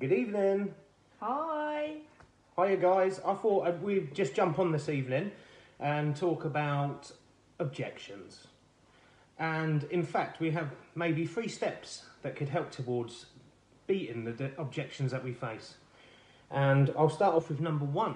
Good evening. Hi. Hiya guys. I thought we'd just jump on this evening and talk about objections. And in fact, we have maybe 3 steps that could help towards beating the objections that we face. And I'll start off with number 1.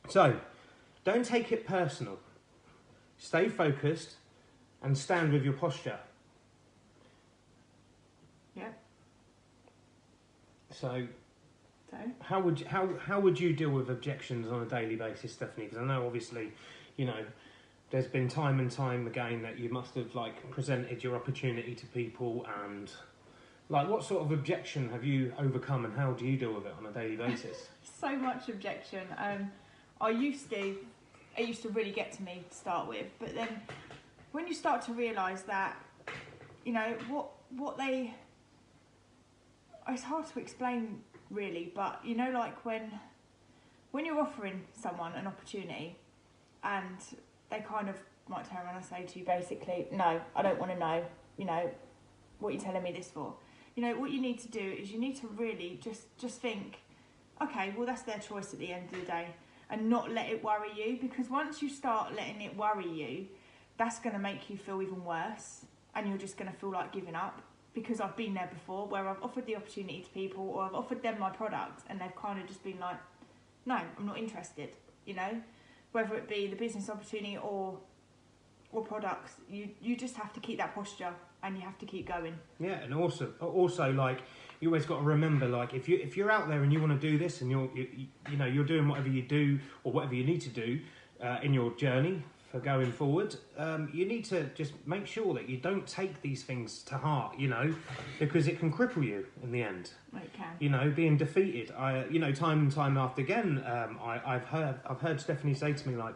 So, don't take it personal. Stay focused and stand with your posture. Yeah. So how would you deal with objections on a daily basis, Stephanie? Because I know obviously, there's been time and time again that you must have presented your opportunity to people, and what sort of objection have you overcome, and how do you deal with it on a daily basis? So much objection. It used to really get to me to start with, but then when you start to realise that, it's hard to explain really, but when you're offering someone an opportunity and they kind of might turn around and say to you basically, no, I don't want to know, what are you telling me this for? What you need to do is you need to really just think, okay, well that's their choice at the end of the day, and not let it worry you, because once you start letting it worry you, that's going to make you feel even worse, and you're just going to feel like giving up. Because I've been there before, where I've offered the opportunity to people, or I've offered them my product, and they've kind of just been like, no, I'm not interested, whether it be the business opportunity or products. You just have to keep that posture, and you have to keep going. Yeah, and also you always got to remember, if you're out there and you want to do this, and you're doing whatever you do or whatever you need to do in your journey for going forward, you need to just make sure that you don't take these things to heart, because it can cripple you in the end. It can. Being defeated. Time and time after again, I've heard Stephanie say to me oh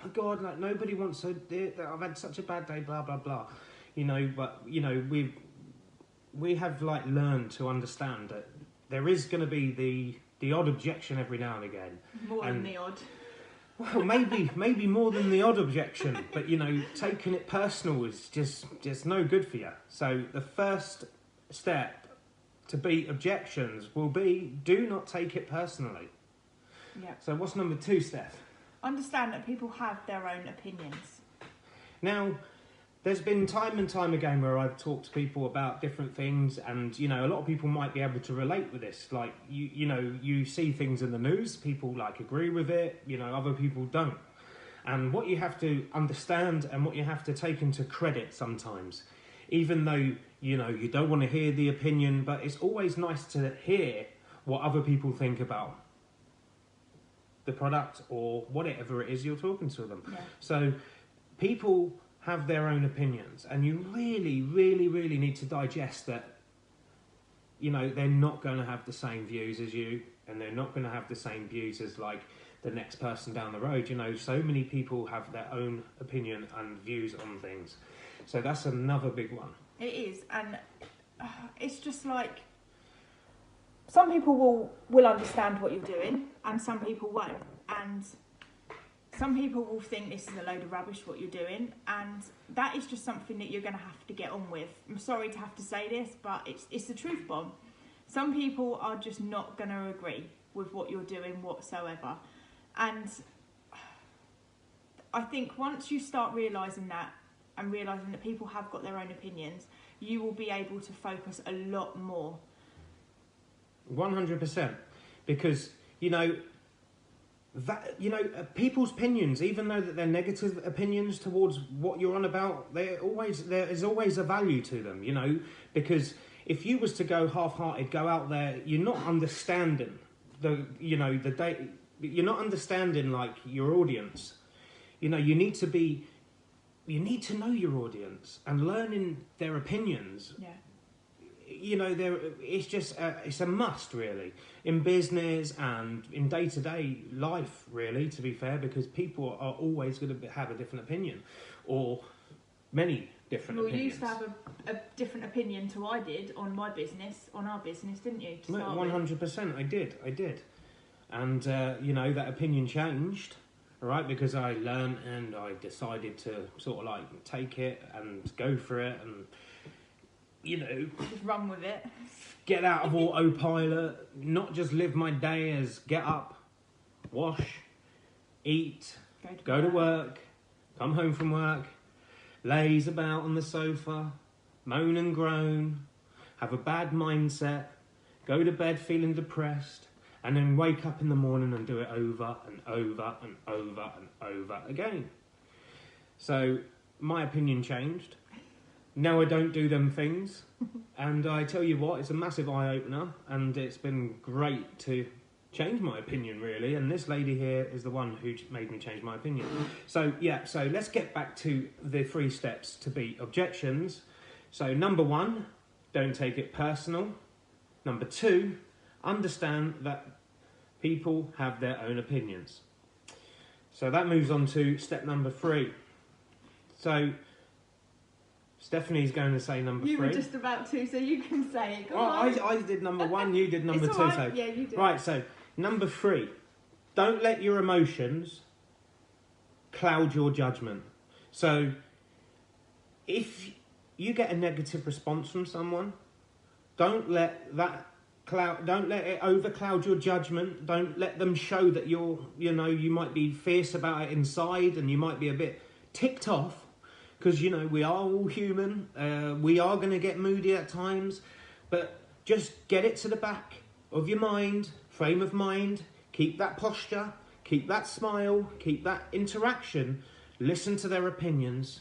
my God, nobody wants to do it. I've had such a bad day, blah blah blah. But we have learned to understand that there is going to be the odd objection every now and again. More than the odd. Well, maybe more than the odd objection, but taking it personal is just no good for you. So the first step to beat objections will be, do not take it personally. Yeah. So what's number 2, Steph? Understand that people have their own opinions. Now, there's been time and time again where I've talked to people about different things, and a lot of people might be able to relate with this. You see things in the news, people agree with it, other people don't. And what you have to understand, and what you have to take into credit sometimes, even though you don't want to hear the opinion, but it's always nice to hear what other people think about the product or whatever it is you're talking to them. Yeah. So people have their own opinions, and you really, really, really need to digest that, they're not going to have the same views as you, and they're not going to have the same views as the next person down the road. So many people have their own opinion and views on things. So that's another big one. It is, and it's just some people will understand what you're doing, and some people won't, and some people will think this is a load of rubbish what you're doing, and that is just something that you're going to have to get on with. I'm sorry to have to say this, but it's the truth bomb. Some people are just not going to agree with what you're doing whatsoever. And I think once you start realising that, and realising that people have got their own opinions, you will be able to focus a lot more. 100%. Because, people's opinions, even though that they're negative opinions towards what you're on about, there is always a value to them, because if you was to go half-hearted, go out there, you're not understanding you're not understanding your audience. You need to know your audience, and learning their opinions. Yeah. It's a must, really, in business and in day-to-day life, really, to be fair, because people are always going to have a different opinion, or many different opinions. You used to have a different opinion to I did on our business, didn't you? 100%, I did. And, that opinion changed, right, because I learned and I decided to sort of take it and go for it, and just run with it. Get out of autopilot, not just live my day as get up, wash, eat, go to work, come home from work, laze about on the sofa, moan and groan, have a bad mindset, go to bed feeling depressed, and then wake up in the morning and do it over and over and over and over again. So my opinion changed. Now I don't do them things. And I tell you what, it's a massive eye-opener, and it's been great to change my opinion, really. And this lady here is the one who made me change my opinion. So, so let's get back to the 3 steps to beat objections. So, number 1, don't take it personal. Number 2, understand that people have their own opinions. So that moves on to step number 3. So, Stephanie's going to say number 3. You were just about to, so you can say it. Go on. I did number 1, you did number 2. Right. So yeah, you did. Right, so number 3. Don't let your emotions cloud your judgment. So if you get a negative response from someone, don't let it overcloud your judgment. Don't let them show that you might be fierce about it inside, and you might be a bit ticked off. Because, we are all human. We are going to get moody at times. But just get it to the back of your mind, frame of mind. Keep that posture. Keep that smile. Keep that interaction. Listen to their opinions.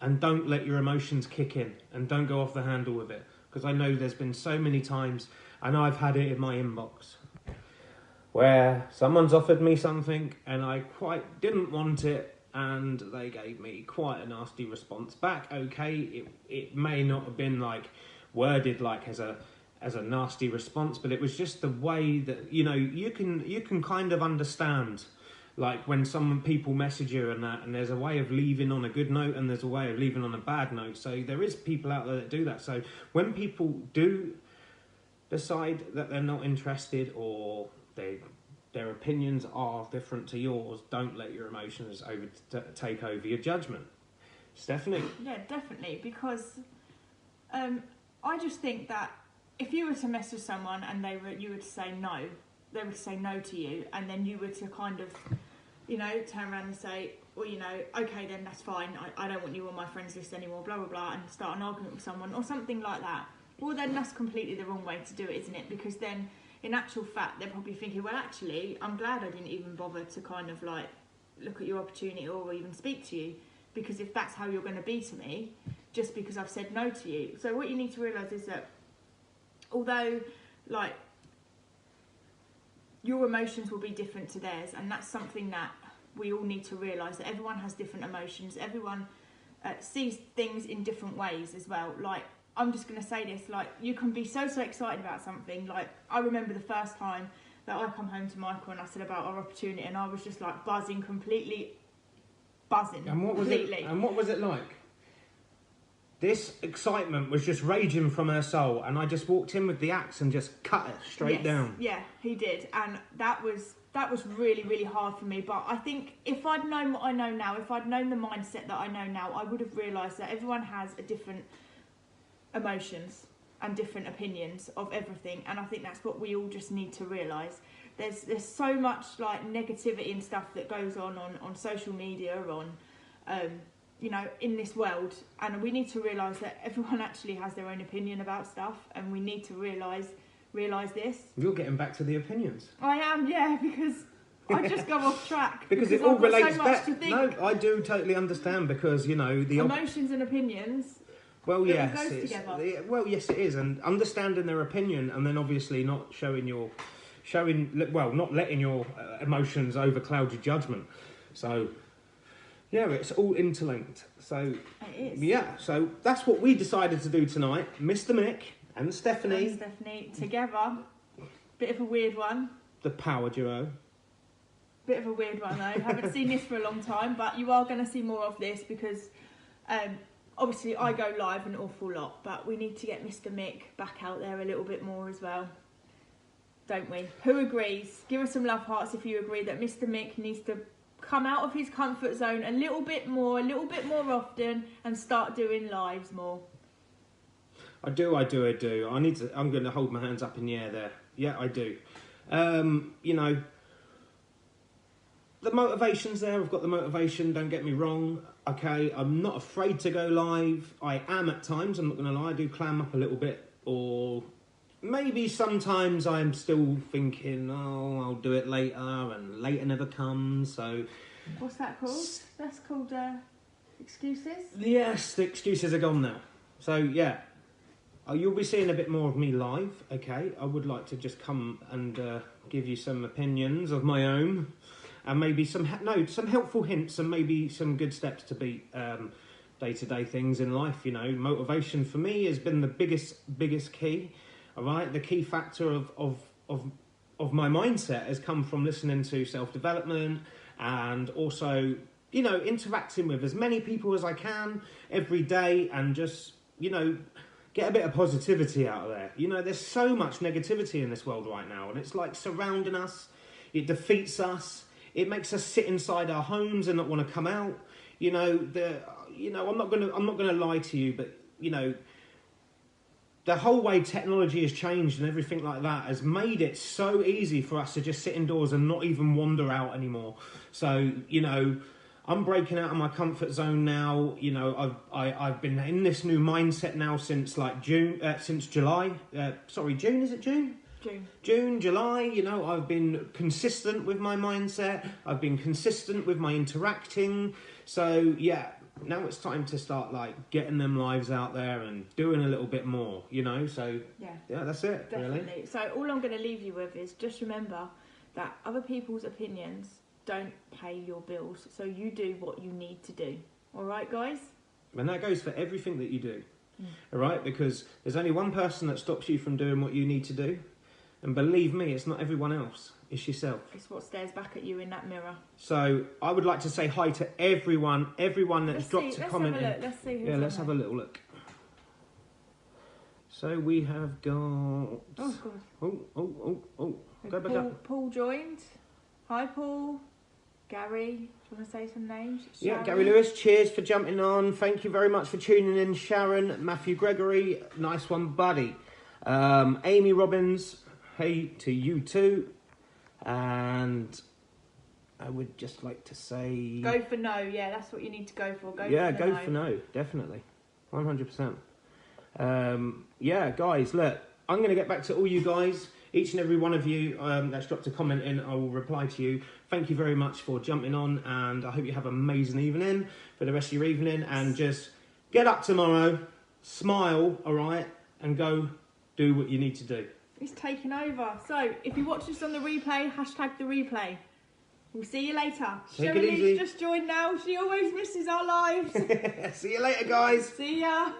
And don't let your emotions kick in. And don't go off the handle with it. Because I know there's been so many times, and I've had it in my inbox, where someone's offered me something and I quite didn't want it. And they gave me quite a nasty response back. Okay, it may not have been worded as a nasty response, but it was just the way that you can kind of understand when people message you and there's a way of leaving on a good note and there's a way of leaving on a bad note. So there is people out there that do that. So when people do decide that they're not interested, or their opinions are different to yours, don't let your emotions take over your judgment. Stephanie? Yeah, definitely, because I just think that if you were to message someone and you were to say no, they would say no to you, and then you were to kind of, turn around and say, well, okay, then that's fine, I don't want you on my friends list anymore, blah, blah, blah, and start an argument with someone or something like that. Well, then that's completely the wrong way to do it, isn't it? Because then, in actual fact, they're probably thinking, well, actually, I'm glad I didn't even bother to kind of look at your opportunity or even speak to you, because if that's how you're going to be to me, just because I've said no to you. So what you need to realise is that although, your emotions will be different to theirs, and that's something that we all need to realise, that everyone has different emotions, everyone sees things in different ways as well. I'm just going to say this, you can be so excited about something. I remember the first time that I come home to Michael and I said about our opportunity, and I was just completely buzzing. And what was completely. And what was it like? This excitement was just raging from her soul, and I just walked in with the axe and just cut it straight down. Yeah, he did, and that was really, really hard for me. But I think if I'd known what I know now, if I'd known the mindset that I know now, I would have realised that everyone has a different emotions and different opinions of everything, and I think that's what we all just need to realise. There's so much negativity and stuff that goes on social media, in this world, and we need to realise that everyone actually has their own opinion about stuff, and we need to realise this. You're getting back to the opinions. I am, yeah, because I just go off track because it all relates back. No, I do totally understand, because the emotions and opinions. Well, yes, goes together. Well, yes, it is, and understanding their opinion, and then obviously not not letting your emotions overcloud your judgment. So, yeah, it's all interlinked. So, it is. Yeah, so that's what we decided to do tonight. Mr. Mick and Stephanie together. Bit of a weird one. The power duo. Bit of a weird one though. Haven't seen this for a long time, but you are going to see more of this because. Obviously, I go live an awful lot, but we need to get Mr. Mick back out there a little bit more as well, don't we? Who agrees? Give us some love hearts if you agree that Mr. Mick needs to come out of his comfort zone a little bit more often, and start doing lives more. I do. I'm going to hold my hands up in the air there. Yeah, I do. You know, the motivation's there. I've got the motivation. Don't get me wrong. Okay, I'm not afraid to go live. I am at times. I'm not going to lie. I do clam up a little bit, or maybe sometimes I'm still thinking, oh, I'll do it later, and later never comes. So, what's that called? That's called excuses. Yes, the excuses are gone now. So yeah, you'll be seeing a bit more of me live. Okay, I would like to just come and give you some opinions of my own, and maybe some helpful hints, and maybe some good steps to beat day-to-day things in life. You know, motivation for me has been the biggest key. All right, the key factor of my mindset has come from listening to self-development, and also, you know, interacting with as many people as I can every day, and just, you know, get a bit of positivity out of there. You know, there's so much negativity in this world right now, and it's like surrounding us. It defeats us. It makes us sit inside our homes and not want to come out. You know, I'm not gonna lie to you, but you know, the whole way technology has changed and everything like that has made it so easy for us to just sit indoors and not even wander out anymore. So, you know, I'm breaking out of my comfort zone now. You know, I've been in this new mindset now since like since July. June, is it June? June, July. You know, I've been consistent with my mindset. I've been consistent with my interacting. So yeah, now it's time to start like getting them lives out there and doing a little bit more. You know, so yeah, that's it. Definitely. Really. So all I'm going to leave you with is just remember that other people's opinions don't pay your bills, so you do what you need to do. All right, guys? And that goes for everything that you do. All right, because there's only one person that stops you from doing what you need to do, and believe me, it's not everyone else, it's yourself. It's what stares back at you in that mirror. So I would like to say hi to everyone that's dropped a comment in. Let's see who's let's have a little look. So we have got... Oh, God. Oh. Go back up. Paul joined. Hi, Paul. Gary, do you want to say some names? Yeah, Sharon. Gary Lewis, cheers for jumping on. Thank you very much for tuning in. Sharon, Matthew Gregory, nice one, buddy. Amy Robbins, hey to you too. And I would just like to say... Go for no, yeah, that's what you need to go for. Go for no, definitely. 100%. Yeah, guys, look, I'm going to get back to all you guys. Each and every one of you that's dropped a comment in, I will reply to you. Thank you very much for jumping on, and I hope you have an amazing evening for the rest of your evening. And just get up tomorrow, smile, all right, and go do what you need to do. It's taken over. So, if you watch this on the replay, hashtag the replay. We'll see you later. Take it easy. Just joined now. She always misses our lives. See you later, guys. See ya.